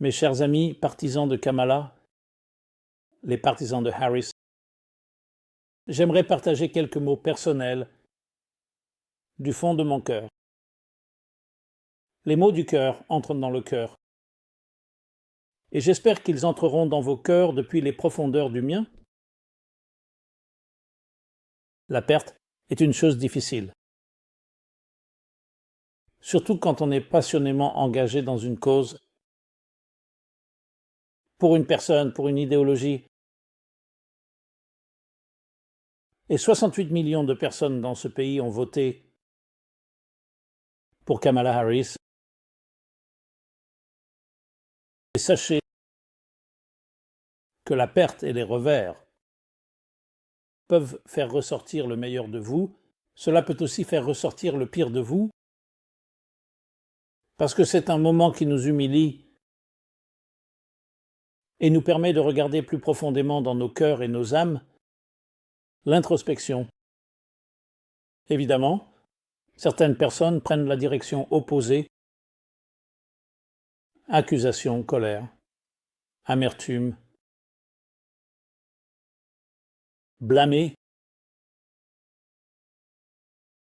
Mes chers amis partisans de Kamala, les partisans de Harris, j'aimerais partager quelques mots personnels du fond de mon cœur. Les mots du cœur entrent dans le cœur. Et j'espère qu'ils entreront dans vos cœurs depuis les profondeurs du mien. La perte est une chose difficile. Surtout quand on est passionnément engagé dans une cause, pour une personne, pour une idéologie. Et 68 millions de personnes dans ce pays ont voté pour Kamala Harris. Et sachez que la perte et les revers peuvent faire ressortir le meilleur de vous. Cela peut aussi faire ressortir le pire de vous, parce que c'est un moment qui nous humilie et nous permet de regarder plus profondément dans nos cœurs et nos âmes l'introspection. Évidemment, certaines personnes prennent la direction opposée, accusation, colère, amertume, blâmer.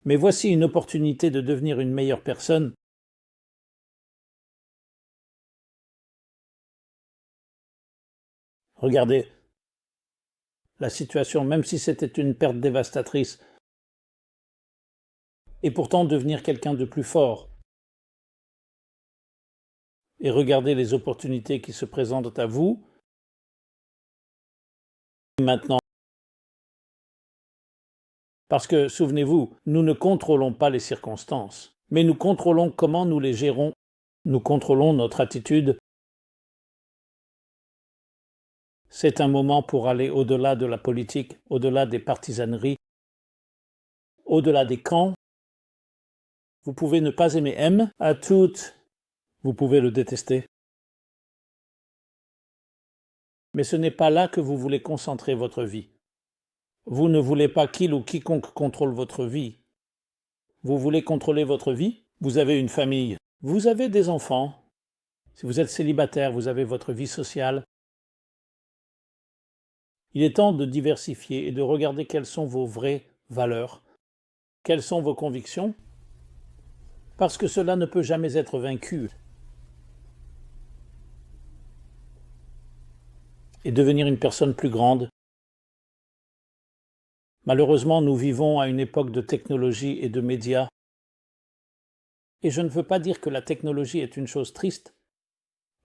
Mais voici une opportunité de devenir une meilleure personne. Regardez la situation, même si c'était une perte dévastatrice, et pourtant devenir quelqu'un de plus fort. Et regardez les opportunités qui se présentent à vous maintenant. Parce que, souvenez-vous, nous ne contrôlons pas les circonstances, mais nous contrôlons comment nous les gérons. Nous contrôlons notre attitude. C'est un moment pour aller au-delà de la politique, au-delà des partisaneries, au-delà des camps. Vous pouvez ne pas aimer M à toutes, vous pouvez le détester. Mais ce n'est pas là que vous voulez concentrer votre vie. Vous ne voulez pas qu'il ou quiconque contrôle votre vie. Vous voulez contrôler votre vie? Vous avez une famille, vous avez des enfants. Si vous êtes célibataire, vous avez votre vie sociale. Il est temps de diversifier et de regarder quelles sont vos vraies valeurs, quelles sont vos convictions, parce que cela ne peut jamais être vaincu. Et devenir une personne plus grande. Malheureusement, nous vivons à une époque de technologie et de médias. Et je ne veux pas dire que la technologie est une chose triste.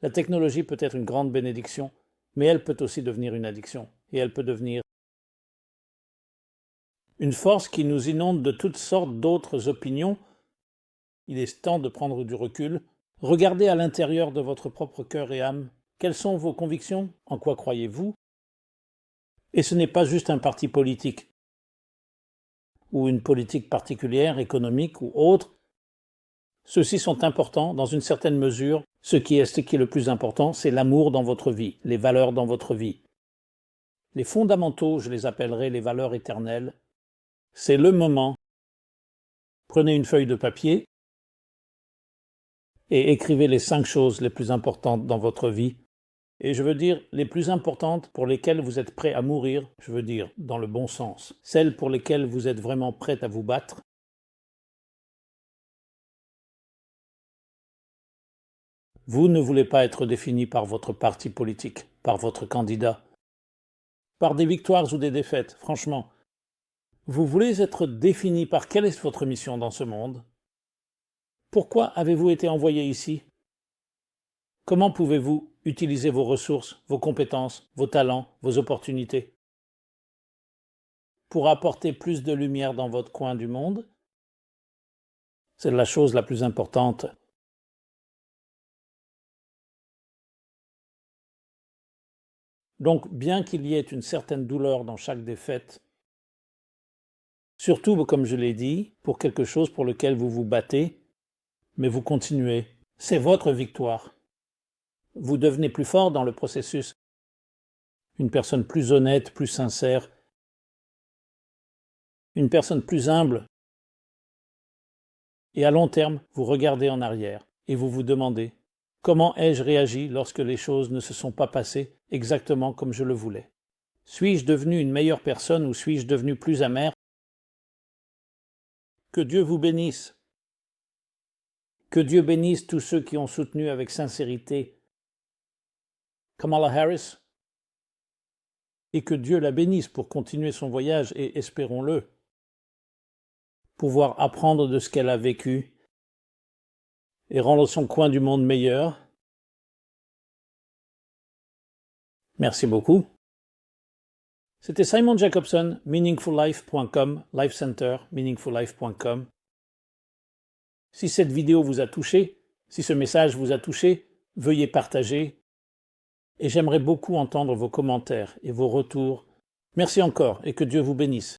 La technologie peut être une grande bénédiction, mais elle peut aussi devenir une addiction. Et elle peut devenir une force qui nous inonde de toutes sortes d'autres opinions. Il est temps de prendre du recul. Regardez à l'intérieur de votre propre cœur et âme. Quelles sont vos convictions? En quoi croyez-vous? Et ce n'est pas juste un parti politique ou une politique particulière, économique ou autre. Ceux-ci sont importants dans une certaine mesure. Ce qui est le plus important, c'est l'amour dans votre vie, les valeurs dans votre vie. Les fondamentaux, je les appellerai les valeurs éternelles. C'est le moment. Prenez une feuille de papier et écrivez les 5 choses les plus importantes dans votre vie. Et je veux dire les plus importantes pour lesquelles vous êtes prêt à mourir, je veux dire dans le bon sens. Celles pour lesquelles vous êtes vraiment prêt à vous battre. Vous ne voulez pas être défini par votre parti politique, par votre candidat, par des victoires ou des défaites, franchement. Vous voulez être défini par quelle est votre mission dans ce monde? Pourquoi avez-vous été envoyé ici? Comment pouvez-vous utiliser vos ressources, vos compétences, vos talents, vos opportunités pour apporter plus de lumière dans votre coin du monde? C'est la chose la plus importante. Donc, bien qu'il y ait une certaine douleur dans chaque défaite, surtout, comme je l'ai dit, pour quelque chose pour lequel vous vous battez, mais vous continuez. C'est votre victoire. Vous devenez plus fort dans le processus. Une personne plus honnête, plus sincère. Une personne plus humble. Et à long terme, vous regardez en arrière et vous vous demandez Comment ai-je réagi lorsque les choses ne se sont pas passées exactement comme je le voulais? Suis-je devenu une meilleure personne ou suis-je devenu plus amer? Que Dieu vous bénisse. Que Dieu bénisse tous ceux qui ont soutenu avec sincérité Kamala Harris et que Dieu la bénisse pour continuer son voyage et, espérons-le, pouvoir apprendre de ce qu'elle a vécu et rendre son coin du monde meilleur. Merci beaucoup. C'était Simon Jacobson, meaningfullife.com, Life Center, meaningfullife.com. Si cette vidéo vous a touché, si ce message vous a touché, veuillez partager. Et j'aimerais beaucoup entendre vos commentaires et vos retours. Merci encore et que Dieu vous bénisse.